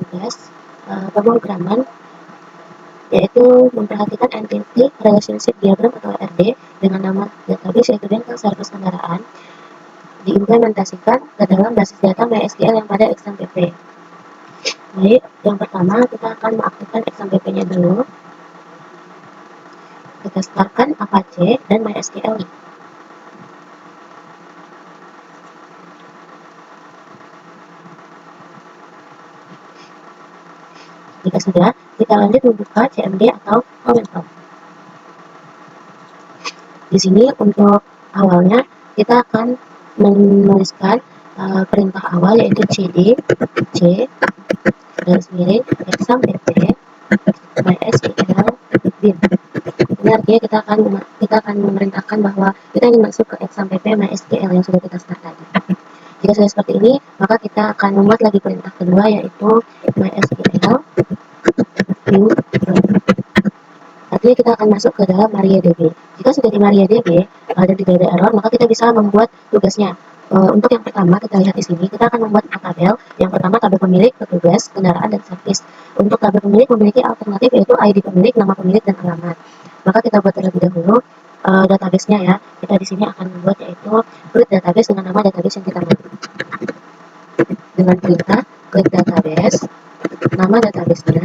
tugas pemrograman, yaitu memperhatikan Entity Relationship Diagram atau ERD dengan nama database yaitu Dental Service Kendaraan, diimplementasikan ke dalam basis data MySQL yang pada XMPP. Baik, yang pertama kita akan mengaktifkan XMPP-nya dulu. Kita startkan Apache dan MySQL. Jika sudah, kita lanjut membuka CMD atau Command Prompt. Di sini untuk awalnya kita akan menuliskan perintah awal yaitu cd c garis miring XAMPP MySQL bin. Ini artinya kita akan memerintahkan bahwa kita ingin masuk ke XAMPP MySQL yang sudah kita start tadi. Jika sudah seperti ini, maka kita akan membuat lagi perintah kedua yaitu MySQL view. Artinya kita akan masuk ke dalam MariaDB. Jika sudah di MariaDB dan tidak ada error, maka kita bisa membuat tugasnya. Untuk yang pertama, kita lihat di sini, kita akan membuat tabel. Yang pertama, tabel pemilik, petugas, kendaraan, dan servis. Untuk tabel pemilik memiliki alternatif yaitu ID pemilik, nama pemilik, dan alamat. Maka kita buat terlebih dahulu database-nya ya. Kita di sini akan membuat yaitu create database dengan nama database yang kita mau. Dengan perintah create database, nama database-nya,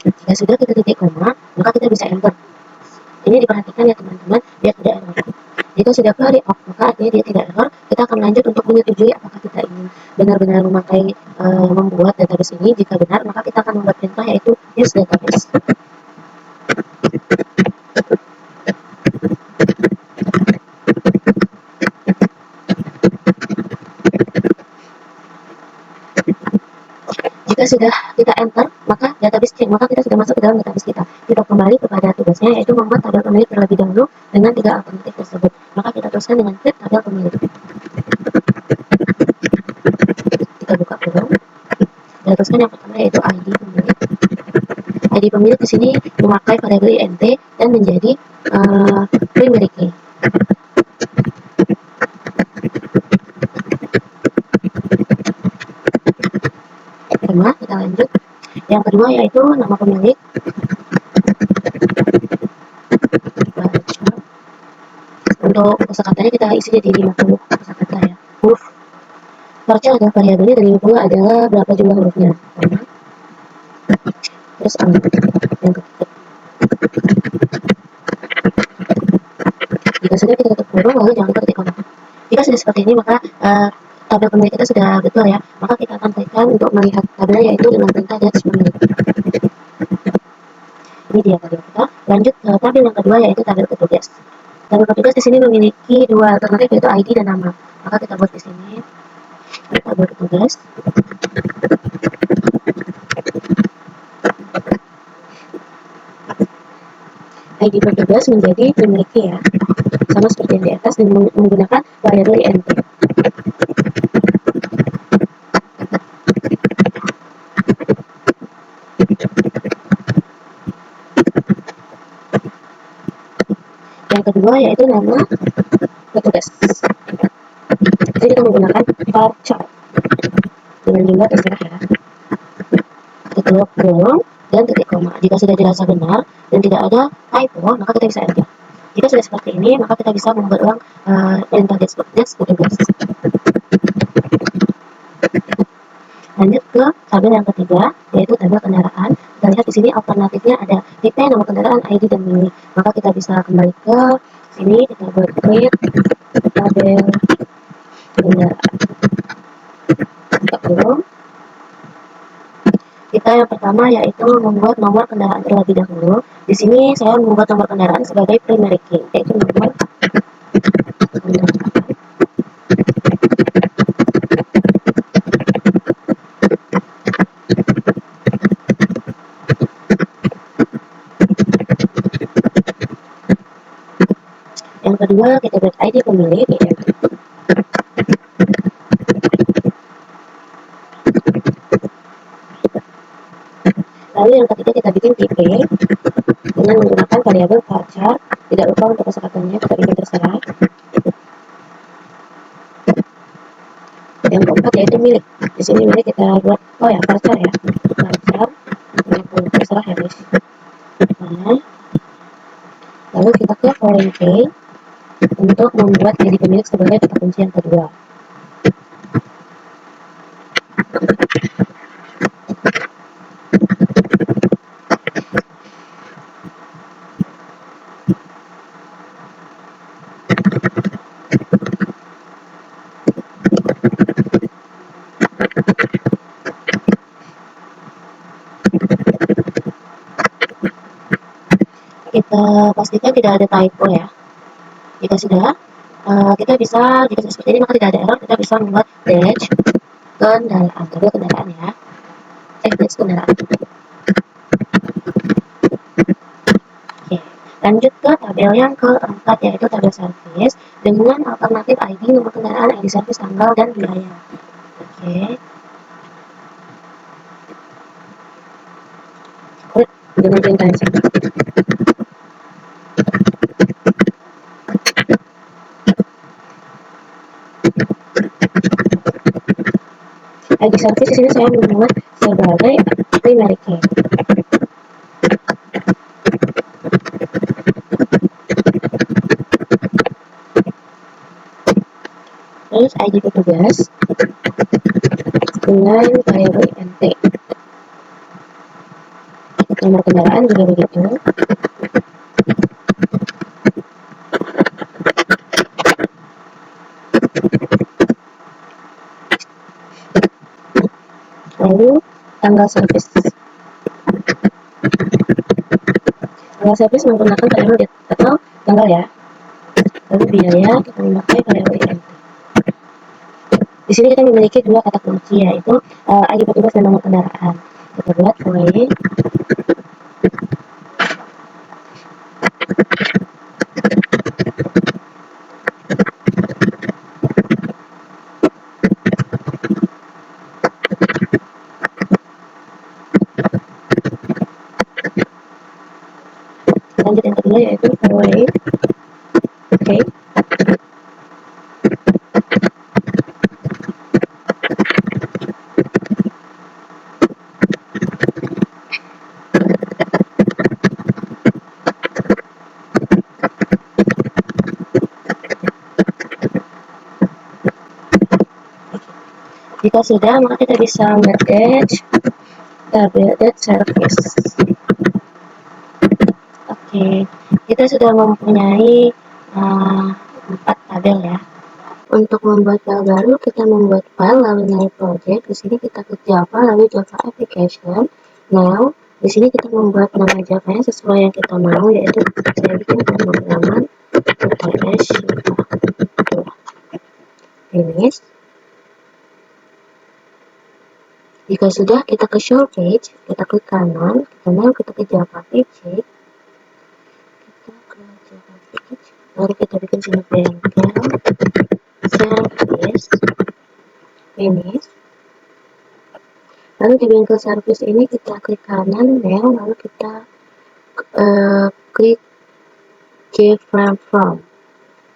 jika sudah kita titik koma, maka kita bisa enter. Ini diperhatikan ya teman-teman, biar tidak error. Jika sudah query off, maka artinya dia tidak error. Kita akan lanjut untuk menyetujui apakah kita ingin benar-benar memakai membuat database ini. Jika benar, maka kita akan membuat perintah yaitu use database. Jika sudah kita enter, maka database change, maka kita sudah masuk ke dalam database kita. Kita kembali kepada tugasnya yaitu membuat tabel pemilik terlebih dahulu dengan 3 alternatif tersebut. Maka kita teruskan dengan create tabel pemilik. Kita buka dulu. Kita teruskan yang pertama yaitu ID pemilik. ID pemilik di sini memakai variabel int dan menjadi primary key. Pertama, kita lanjut. Yang kedua yaitu nama pemilik. Untuk kosakatanya kita isi jadi 50 kosakata ya. Huruf varchar adalah variabelnya dan 50 adalah berapa jumlah hurufnya. Terus yang ketiga. Jika sudah kita tutup kurung, lalu jangan lupa ketik koma. Jika sudah seperti ini, maka tabel pemilik kita sudah betul ya. Maka kita akan tekan untuk melihat tabelnya yaitu dengan perintah dash pemilik. Ini dia tabel kita. Lanjut ke tabel yang kedua yaitu tabel petugas. Tabel petugas di sini memiliki 2 alternatif yaitu ID dan nama. Maka kita buat di sini tabel petugas. ID petugas menjadi memiliki ya, sama seperti yang di atas dan menggunakan variabel int. Yang kedua yaitu nama petugas. Jadi kita menggunakan varchar dengan jumlah terserah ya. Tutup kurung dan titik koma. Jika sudah dirasa benar dan tidak ada typo, maka kita bisa enter. Jika sudah seperti ini, maka kita bisa membuat ulang perintah dash petugas. Lanjut ke tabel yang ketiga, yaitu tabel kendaraan. Kita lihat di sini alternatifnya ada tipe, nama kendaraan, ID, dan milik. Maka kita bisa kembali ke sini, kita buat create tabel kendaraan. Buka kurung. Kita yang pertama yaitu membuat nomor kendaraan terlebih dahulu. Di sini saya membuat nomor kendaraan sebagai primary key, yaitu nomor kendaraan. Yang kedua kita buat ID pemilik yaitu lalu yang ketiga kita bikin tipe dengan menggunakan variabel varchar Tidak lupa untuk kosakatanya kita pilih terserah. Yang keempat yaitu milik. Di sini milik kita buat varchar ya. Varchar untuk terserah ya guys. Nah, lalu kita ke foreign key untuk membuat ID pemilik sebagai kata kunci yang kedua. Kita pastikan tidak ada typo ya. Jika sudah, kita bisa, jika seperti ini maka tidak ada error, kita bisa membuat dash kendaraan, tabel kendaraan ya. Dash kendaraan. Oke, lanjut ke tabel yang keempat yaitu tabel servis dengan alternatif ID, nomor kendaraan, ID servis, tanggal, dan biaya. Oke. Dengan perintah yang sama. ID servis di sini saya membuat sebagai primary key. Terus ID petugas dengan variabel int. Nomor kendaraan juga begitu. Lalu tanggal servis. Tanggal servis menggunakan variabel date atau tanggal ya. Lalu biaya kita memakai variabel int. Di sini kita memiliki dua kata kunci yaitu ID petugas dan nomor kendaraan. Kita buat void lanjut yang kedua yaitu void oke. Jika sudah maka kita bisa nge-dash tabel service. Oke, kita sudah mempunyai 4 tabel ya. Untuk membuat file baru, kita membuat file lalu nyari project. Di sini kita klik Java lalu Java application. Now, di sini kita membuat nama Java-nya sesuai yang kita mau, yaitu saya bikin pemrograman UTS finish. Jika sudah, kita ke show page, kita klik kanan, kita ke Java page, lalu kita bikin sini bengkel service finish. Lalu di bengkel service ini kita klik kanan mail, lalu kita klik keyframe from.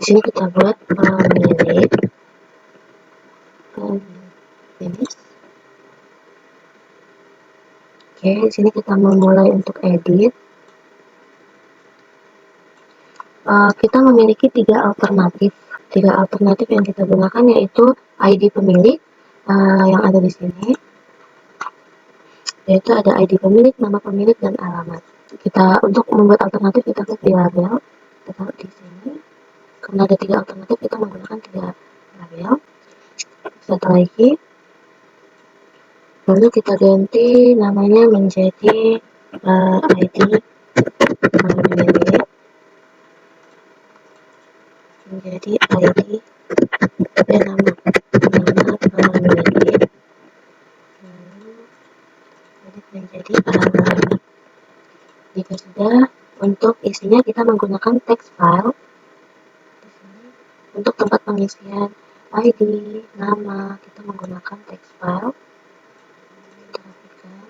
Di sini kita buat pemilik finish. Oke, di sini kita memulai untuk edit. Kita memiliki tiga alternatif yang kita gunakan yaitu ID pemilik yang ada di sini, yaitu ada ID pemilik, nama pemilik, dan alamat. Kita untuk membuat alternatif kita klik di label, kita taruh di sini. Karena ada tiga alternatif, kita menggunakan tiga label. Satu lagi, lalu kita ganti namanya menjadi ID pemilik, menjadi ID nama pemilik, menjadi alamat. Jika sudah, untuk isinya kita menggunakan text file. Di sini untuk tempat pengisian ID, nama, kita menggunakan text file. Kita rapikan.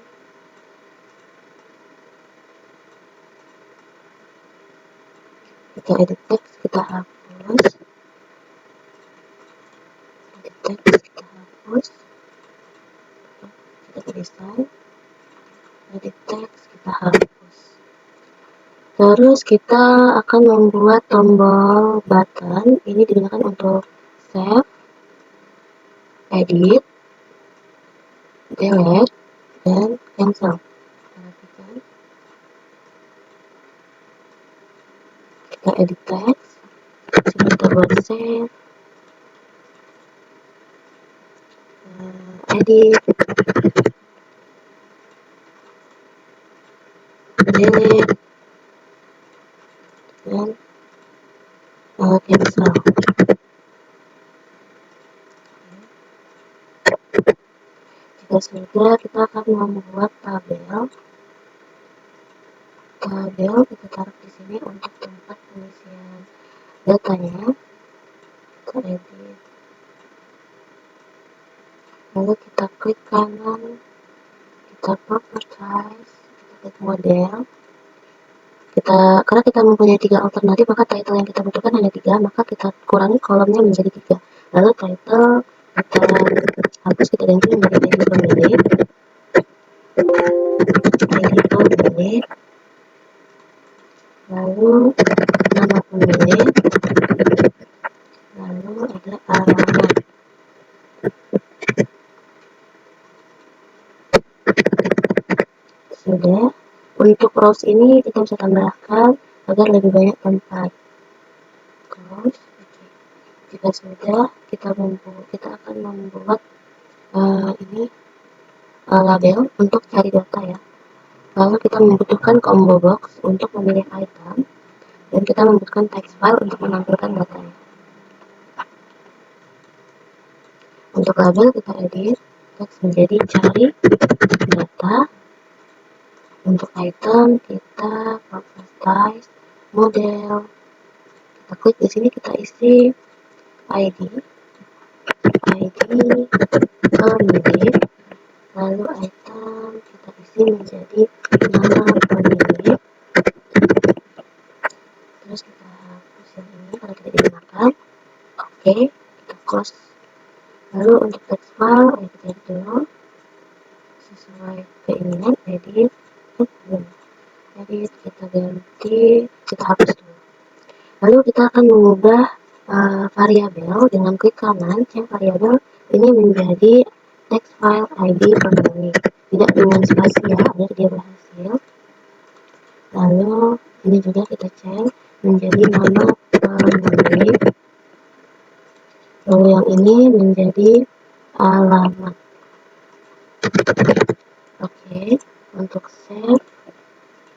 Kita edit teks, kita hapus. Edit teks, kita hapus. Kita desain. Edit teks, kita hapus. Terus kita akan membuat tombol button. Ini digunakan untuk save, edit, delete, dan cancel. Kita edit teks, kita buat save, edit, delete, dan cancel. Jika sudah, kita akan membuat tabel. Kita taruh di sini untuk tempat pengisian datanya. Kita edit, lalu kita klik kanan, kita properties, kita klik model. Karena kita mempunyai 3 alternatif, maka title yang kita butuhkan hanya 3, maka kita kurangi kolomnya menjadi 3. Lalu title kita hapus, kita ganti menjadi ID pemilik, lalu nama pemilik, lalu ada alamat. Sudah. Untuk rows ini kita bisa tambahkan agar lebih banyak tempat. Terus, jika sudah, kita akan membuat label untuk cari data ya. Lalu kita membutuhkan combo box untuk memilih item, dan kita membutuhkan text file untuk menampilkan datanya. Untuk label kita edit teks menjadi cari data. Untuk item kita properties, model. Kita klik di sini, kita isi ID pemilik, lalu item kita isi menjadi nama pemilik. Terus kita hapus yang ini karena tidak digunakan. Oke, kita close. Lalu untuk text file kita edit dulu sesuai keinginan. Edit, kita ganti, kita hapus dulu. Lalu kita akan mengubah variabel dengan klik kanan, change variabel ini menjadi text file ID pemilik, tidak dengan spasi ya, agar dia berhasil. Lalu ini juga kita change menjadi nama pemilik, lalu yang ini menjadi alamat. Oke, untuk save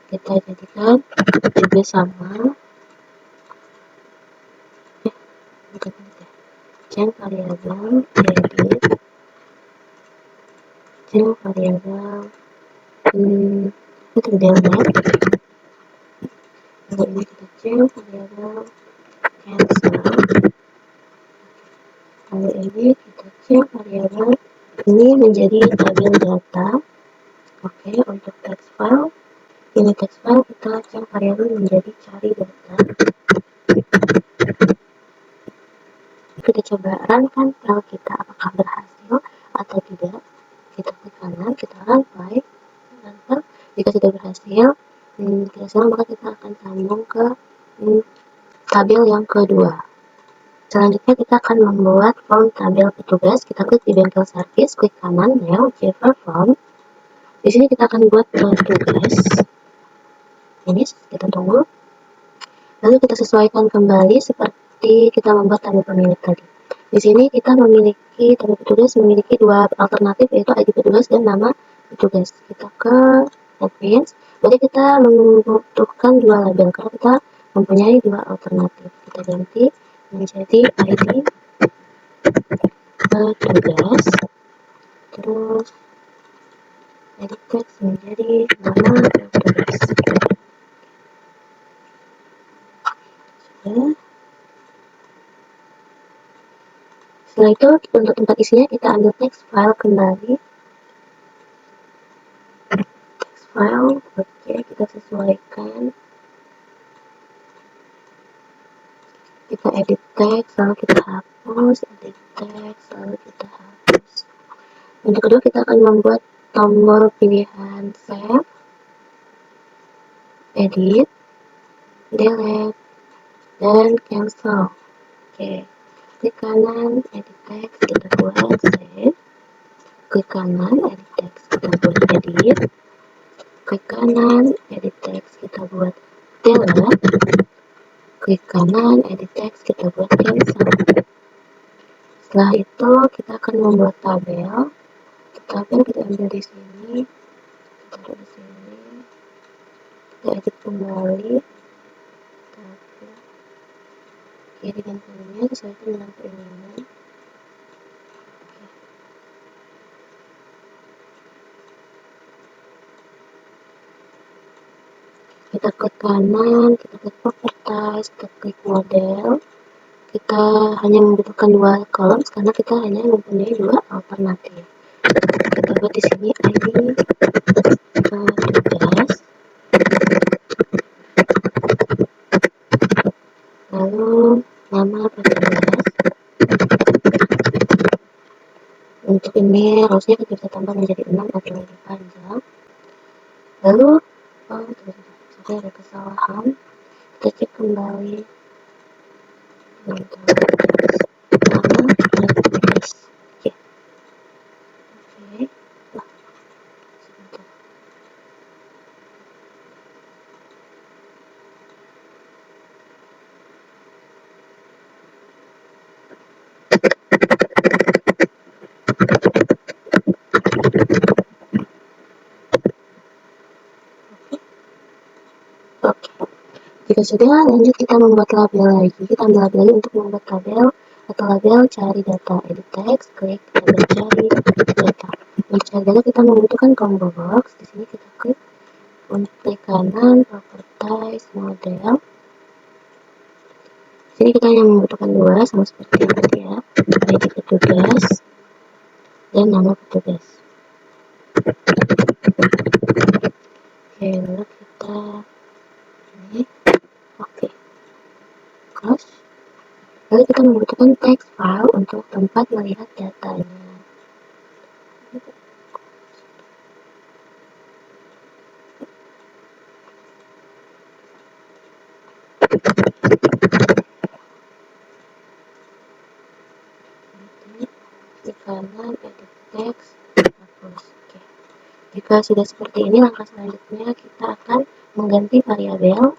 kita jadikan juga sama. Change variabel, edit, change variabel, itu delete. Lalu ini kita change variabel, cancel. Lalu ini kita change variabel, ini menjadi tabel data. Oke, untuk text file, ini text file kita change variabel menjadi cari data. Kita coba runkan file kita apakah berhasil atau tidak. Kita klik kanan, kita run file. Jika sudah berhasil, maka kita akan sambung ke tabel yang kedua. Selanjutnya kita akan membuat form tabel petugas. Kita klik di bengkel service, klik kanan, new, Java form. Di sini kita akan buat petugas. Ini kita tunggu. Lalu kita sesuaikan kembali seperti kita membuat tabel pemilik tadi. Di sini kita tabel petugas memiliki 2 alternatif, yaitu ID petugas dan nama petugas. Kita ke advanced, jadi kita membutuhkan 2 label karena kita mempunyai 2 alternatif. Kita ganti menjadi ID petugas, terus edit text menjadi nama petugas. Setelah itu untuk tempat isinya kita ambil text file kembali. Text file, oke, kita sesuaikan. Kita edit teks, lalu kita hapus, edit teks, lalu kita hapus. Untuk kedua kita akan membuat tombol pilihan save, edit, delete, dan cancel. Oke, klik kanan, edit teks, kita buat save. Klik kanan, edit teks, kita buat edit. Klik kanan, edit teks, kita buat delete. Klik kanan, edit teks, kita buat cancel. Setelah itu kita akan membuat tabel. Tabel kita ambil di sini, kita taruh di sini, kita edit kembali, tabel kiri dan kanannya sesuaikan dengan keinginan. Kita klik kanan, kita klik properties, kita klik model. Kita hanya membutuhkan 2 kolom karena kita hanya mempunyai 2 alternatif. Kita buat di sini ID tugas, lalu nama petugas. Untuk ini rowsnya kita bisa tambah menjadi 6 atau lebih panjang. Lalu sudah ada kesalahan, kita cek kembali untuk nama petugas. Oke. Wah, sebentar. Oke. Jika sudah, lanjut kita membuat label lagi. Kita ambil label lagi untuk membuat tabel atau label cari data. Edit text, klik label cari data. Untuk cari data kita membutuhkan combo box. Di sini kita klik klik kanan, properties, model. Di sini kita hanya membutuhkan 2 sama seperti yang tadi ya. ID petugas dan nama petugas. Oke, lalu kita ini oke. Close. Lalu kita membutuhkan text file untuk tempat melihat datanya. Di kanan, edit text, hapus. Oke. Jika sudah seperti ini, langkah selanjutnya kita akan mengganti variabel.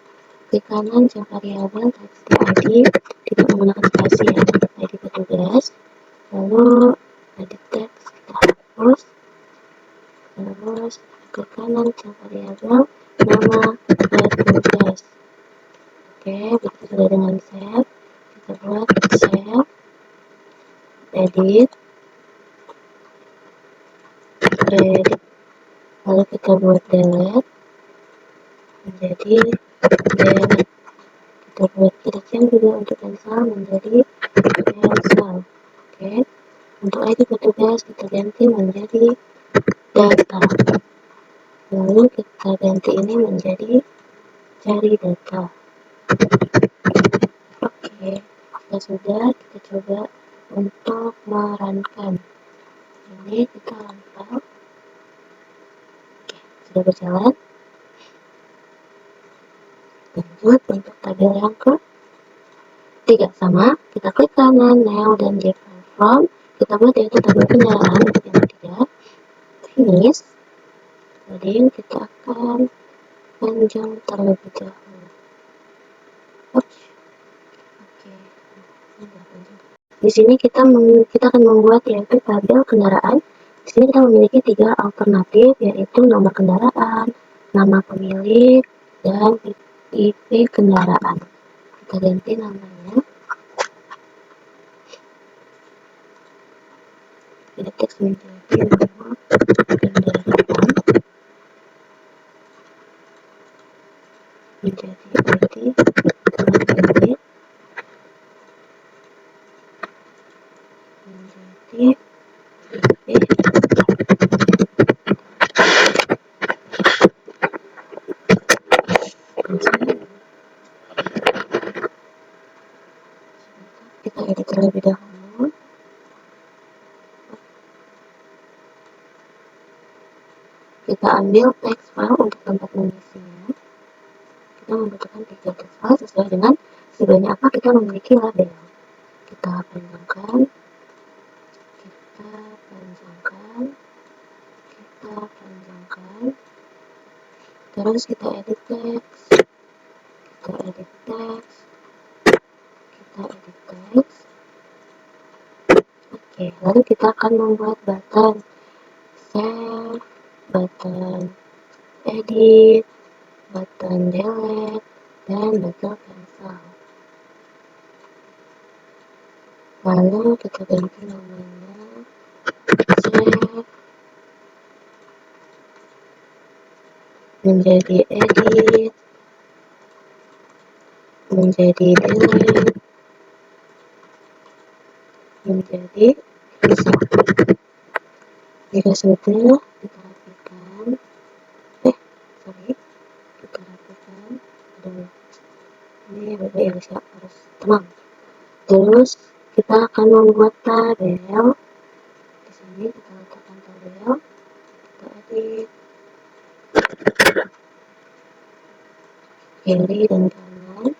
Klik kanan, cek variabel text ID, tidak menggunakan spasi ya, ID petugas. Lalu edit text kita hapus. Terus klik kanan, cek variabel nama petugas. Oke, begitu sudah dengan save, kita buat save, edit, lalu kita buat delete menjadi delete. Kita change juga untuk cancel menjadi cancel. Oke, untuk ID petugas kita ganti menjadi data. Lalu kita ganti ini menjadi cari data. Oke, jika sudah, kita coba untuk merankan. Ini kita rangkap. Oke, sudah berjalan. Lanjut untuk tabel yang ke-3 sama, kita klik kanan new dan define from. Kita buat yaitu tabel kendaraan untuk yang ketiga. Finish. Kemudian kita akan panjang terlebih dahulu. Oke. Di sini kita akan membuat yaitu tabel kendaraan. Di sini kita memiliki 3 alternatif, yaitu nomor kendaraan, nama pemilik, dan IP kendaraan. Kita ganti namanya. Kita teks menjadi nama kendaraan, menjadi ID pemilik, menjadi IP. kita edit terlebih dahulu. Kita ambil text file untuk tempat mengisinya. Kita membutuhkan 3 text file sesuai dengan sebanyak apa kita memiliki label. Kita panjangkan, kita panjangkan, kita panjangkan. Terus kita edit text, kita edit text, kita edit text. Oke, lalu kita akan membuat button save, button edit, button delete, dan button cancel. Lalu kita ganti namanya save menjadi edit, menjadi delete, menjadi cancel. Jika sudah, kita rapikan. Kita rapikan. Ini baik-baik harus tenang. Terus kita akan membuat tabel. Di sini kita letakkan tabel, kita edit kiri dan kanan.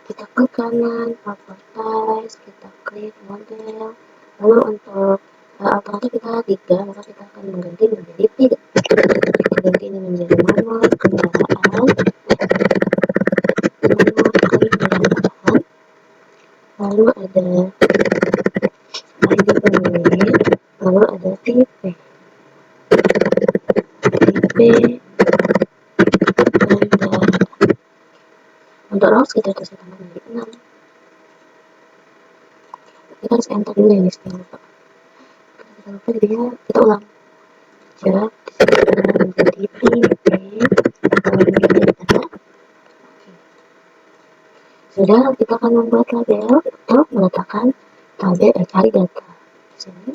Kita klik kanan, properties, kita klik model. Lalu untuk alternatif kita 3, maka kita akan mengganti menjadi 3. Kita ganti ini menjadi nomor kendaraan, lalu ada ID pemilik, lalu ada tipe dan untuk rows kita kasih tambah menjadi 6. Kita harus enter dulu ya, jangan lupa. Kita lupa jadinya kita ulang. Jarak menjadi tipe pemilik. Sudah, kita akan membuat label untuk meletakkan tabel cari data. Di sini.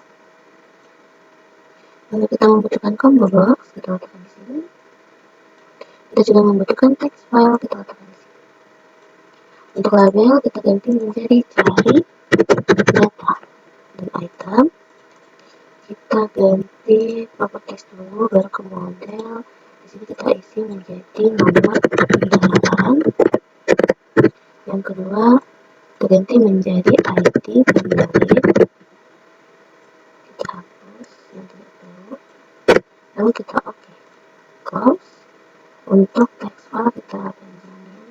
Lalu kita membutuhkan combo box, kita letakkan di sini. Kita juga membutuhkan text file, kita letakkan di sini. Untuk label kita ganti menjadi cari data dan item. Kita ganti properties dulu, baru ke model. Di sini kita isi menjadi nomor kendaraan. Yang kedua, kita ganti menjadi ID pemilik. Kita hapus yang tidak perlu. Lalu kita oke. Close. Untuk text file kita panjangin.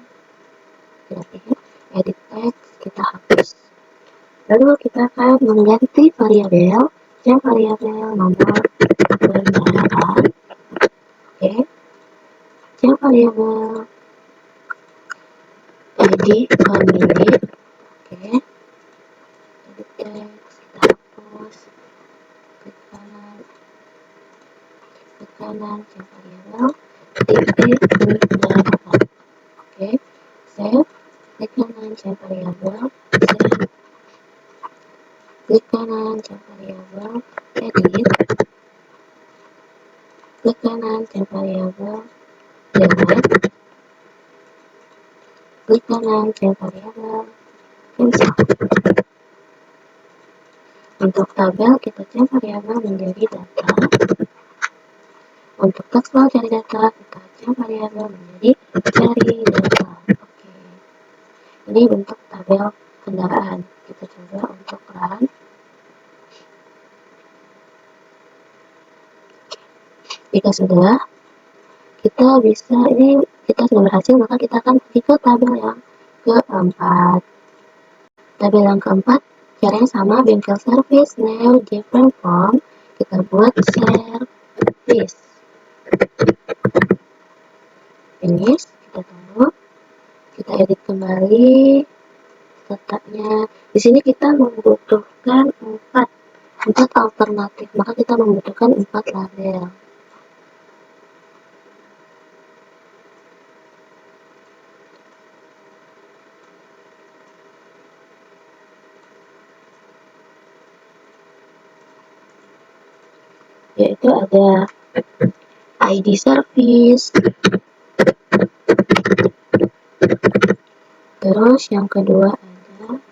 Kita edit text, kita hapus. Lalu kita akan mengganti variabel. Yang variabel nomor kendaraan. Oke. Yang variabel ID pemilik. Oke. Edit text, kita hapus. Klik kanan, yang variabel tipe kendaraan. Oke. Save. Klik kanan, yang variabel save. Klik kanan, yang variabel edit. Klik kanan, yang variabel delete. Klik kanan, yang variabel cancel. Untuk tabel kita change variabel menjadi data. Untuk text file cari data kita change variabel menjadi cari data. Oke. Ini bentuk tabel kendaraan. Kita coba untuk run. Jika sudah, kita bisa, ini kita sudah berhasil, maka kita akan pergi ke tabel yang keempat. Tabel yang keempat caranya sama, bengkel service, new, different form. Kita buat service. Finish, kita tunggu. Kita edit kembali letaknya. Di sini kita membutuhkan 4 alternatif, maka kita membutuhkan 4 label. Yaitu ada ID service, terus yang kedua ada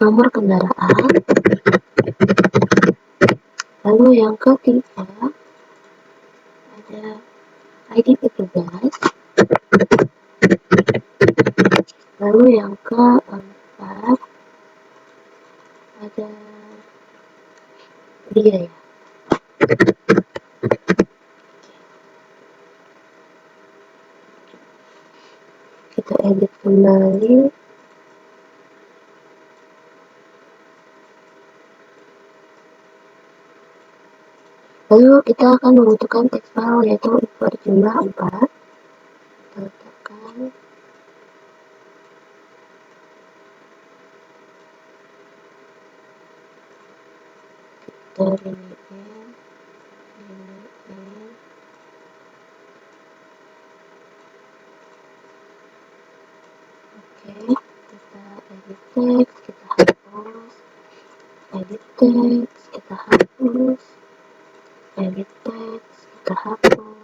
nomor kendaraan. Lalu yang ketiga ada ID petugas. Lalu yang keempat ada biaya. Kita edit kembali. Lalu kita akan membutuhkan text file yaitu berjumlah 4. Kita letakkan terliniin. Oke, kita edit text, kita hapus. Edit text, kita hapus. Edit text, kita hapus.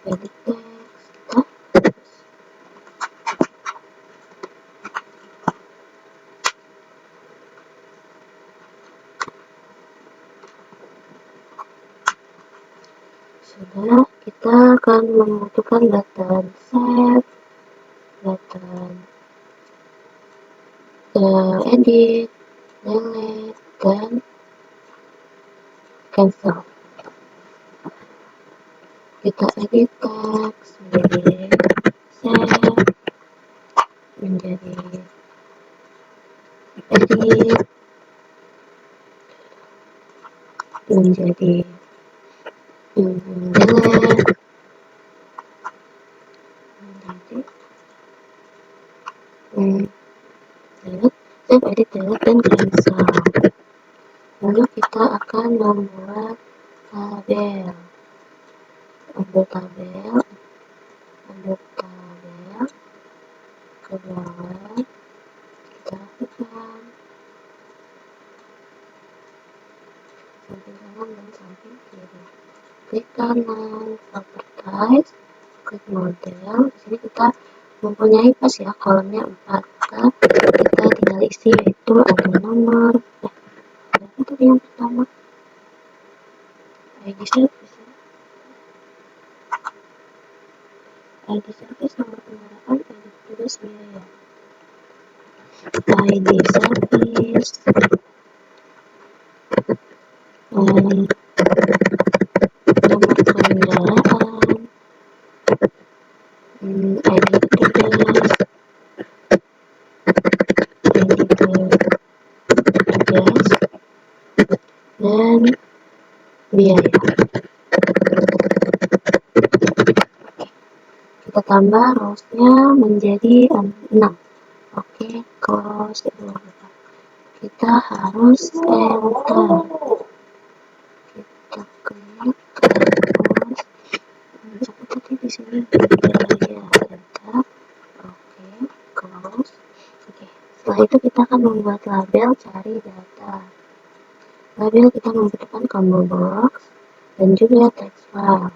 Edit text, kita hapus. Sudah, kita akan membutuhkan button save, button edit, delete, dan cancel. Kita edit text menjadi save, menjadi edit, menjadi delete, menjadi delete, save, edit, delete, dan cancel. Lalu kita akan membuat tabel. Ambil tabel ke bawah, kita rapikan samping kanan dan samping kiri. Klik kanan, properties, klik model. Di sini kita mempunyai pas ya, kolomnya 4. Maka kita tinggal isi, yaitu ada nomor. Itu yang pertama, ID service. ID service, nomor kendaraan, ID petugas, biaya. ID service, nomor kendaraan, ID petugas, dan biaya. Kita tambah rows-nya menjadi 6. Oke, close dulu. Kita harus enter. Kita klik terus. Apa tadi di sini? Biaya, enter. Oke, close. Oke, setelah itu kita akan membuat label cari data. Label kita membutuhkan combo box dan juga text file.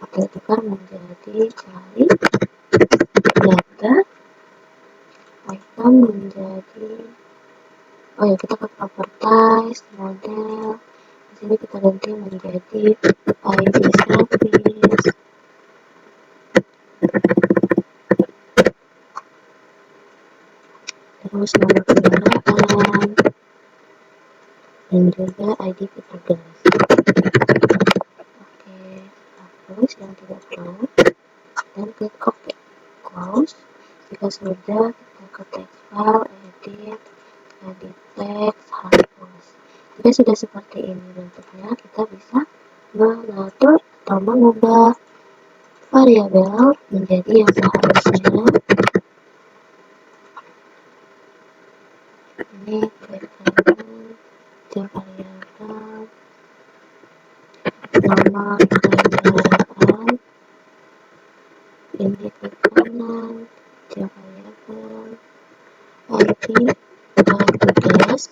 Kita tukar menjadi cari data, item menjadi, oh ya, kita ke properties, model. Di sini kita ganti menjadi ID service, terus nomor kendaraan, dan juga ID petugas. Oke, hapus yang tidak perlu dan klik OK. Close. Jika sudah, kita ke text file, edit text, hapus. Jika sudah seperti ini bentuknya, kita bisa mengatur atau mengubah variabel menjadi yang seharusnya. Ini klik kanan, variabel, nomor kendaraan, ini klik kanan, variabel, ID petugas.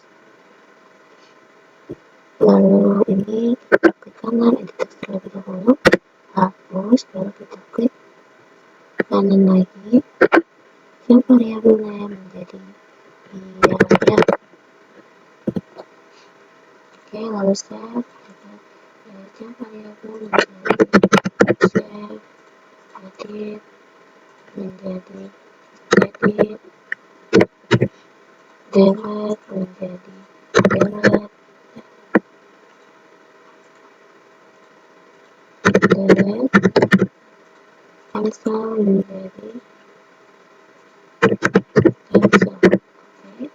Lalu ini klik kanan, edit text terlebih dahulu, hapus, baru kita klik kanan lagi, yang variabelnya menjadi biaya. Oke, lalu save. Yang variabel menjadi save, edit, menjadi edit, delete menjadi delete, delete, cancel menjadi cancel. Oke,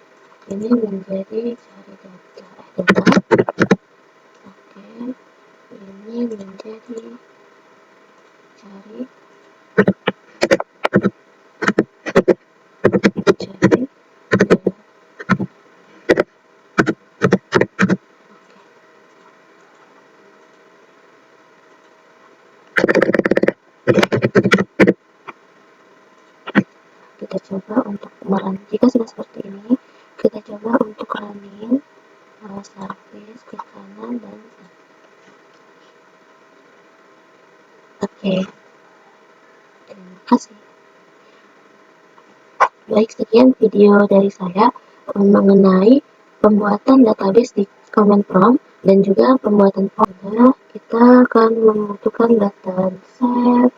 ini menjadi cari data. Oke, ini menjadi cari data. Kita coba untuk jika sudah seperti ini, kita coba untuk running service ke kanan dan oke. Terima kasih. Baik, sekian video dari saya mengenai pembuatan database di command prompt dan juga pembuatan folder. Kita akan membutuhkan button save,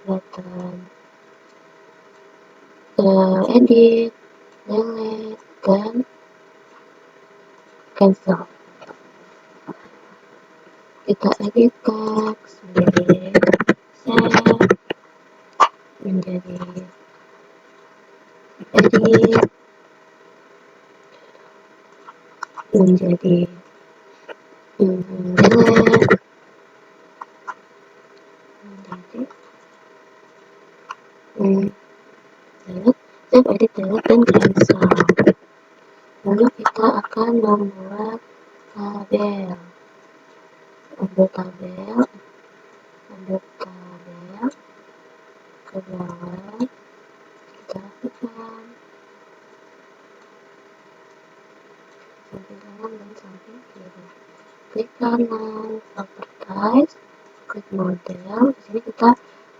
button edit, delete, dan cancel. Kita edit text menjadi save, menjadi edit, menjadi delete, menjadi delete, save, edit, delete, dan cancel. Lalu kita akan membuat tabel. Ambil tabel ke bawah, kita lakukan samping kanan dan samping kiri. Klik kanan, properties, klik model. Di sini kita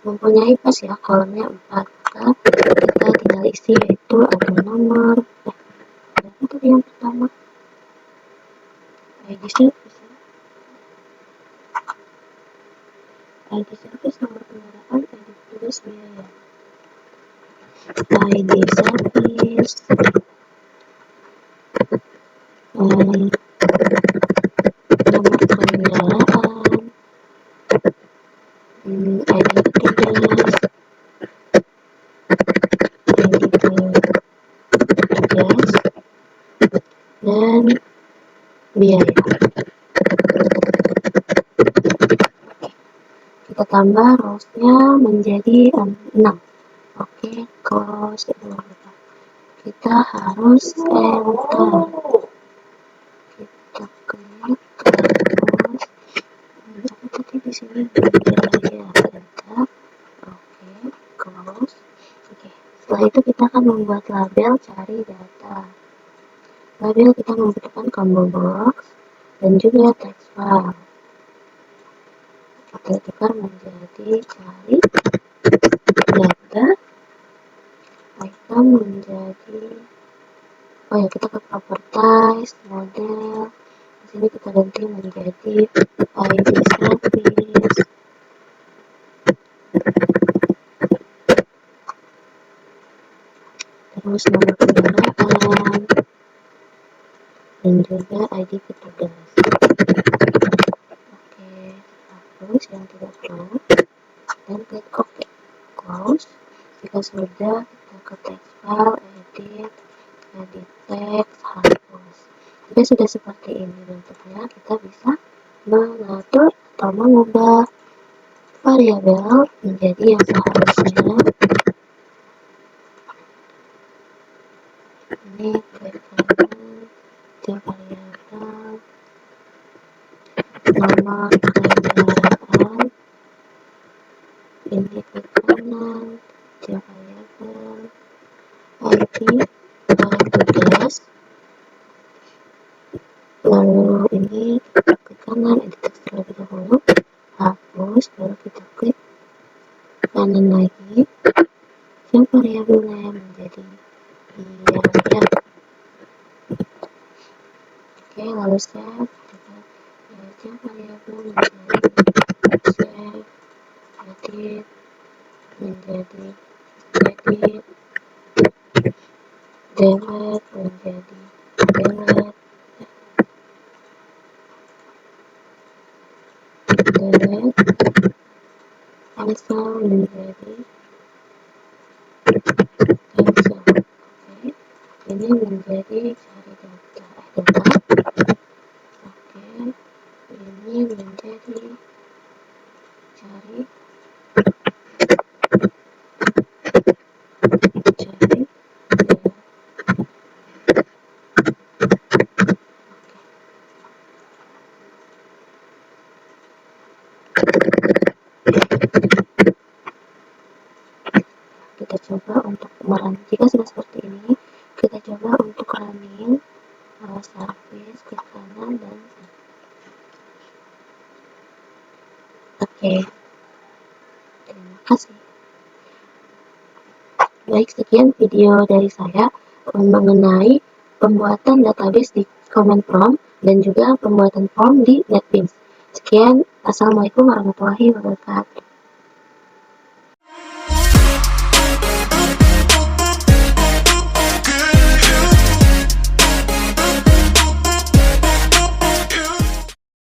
mempunyai pas ya, kolomnya 4. Maka kita tinggal isi, yaitu ada nomor. Berapa tadi yang pertama? ID service. ID service nomor kendaraan, ID petugas biaya. ID service, nomor kendaraan, ID petugas, dan biaya. Kita tambah rows-nya menjadi 6. Oke, close. Kita harus enter. Kita klik terus. Apa tadi di sini? Ya, enter. Oke, close. Oke, setelah itu kita akan membuat label cari data. Label kita membutuhkan combo box dan juga text file. Kita tukar menjadi cari data, item menjadi kita ke properties, model. Di sini kita ganti menjadi ID service, terus nomor kendaraan, dan juga ID petugas. Oke, hapus yang tidak perlu dan klik OK. Close. Jika sudah, kita ke text file, edit text, hapus. Jika sudah seperti ini bentuknya, kita bisa mengatur atau mengubah variabel menjadi yang seharusnya. Ini klik kanan, variabel, nomor kendaraan, ini klik kanan, variabel, ID petugas, lalu ini kita klik kanan, edit text terlebih dahulu, hapus, baru kita klik kanan lagi, yang variabelnya menjadi biaya. Oke, lalu save. Yang variabel menjadi save, edit, menjadi edit, delete menjadi delete, delete, cancel menjadi cancel. Oke, ini menjadi cari data, oke, ini menjadi cari cari kita coba untuk jika sudah seperti ini, kita coba untuk running service ke kanan dan oke. Terima kasih. Baik, sekian video dari saya mengenai pembuatan database di Command Prompt dan juga pembuatan form di NetBeans. Sekian, Assalamualaikum warahmatullahi wabarakatuh.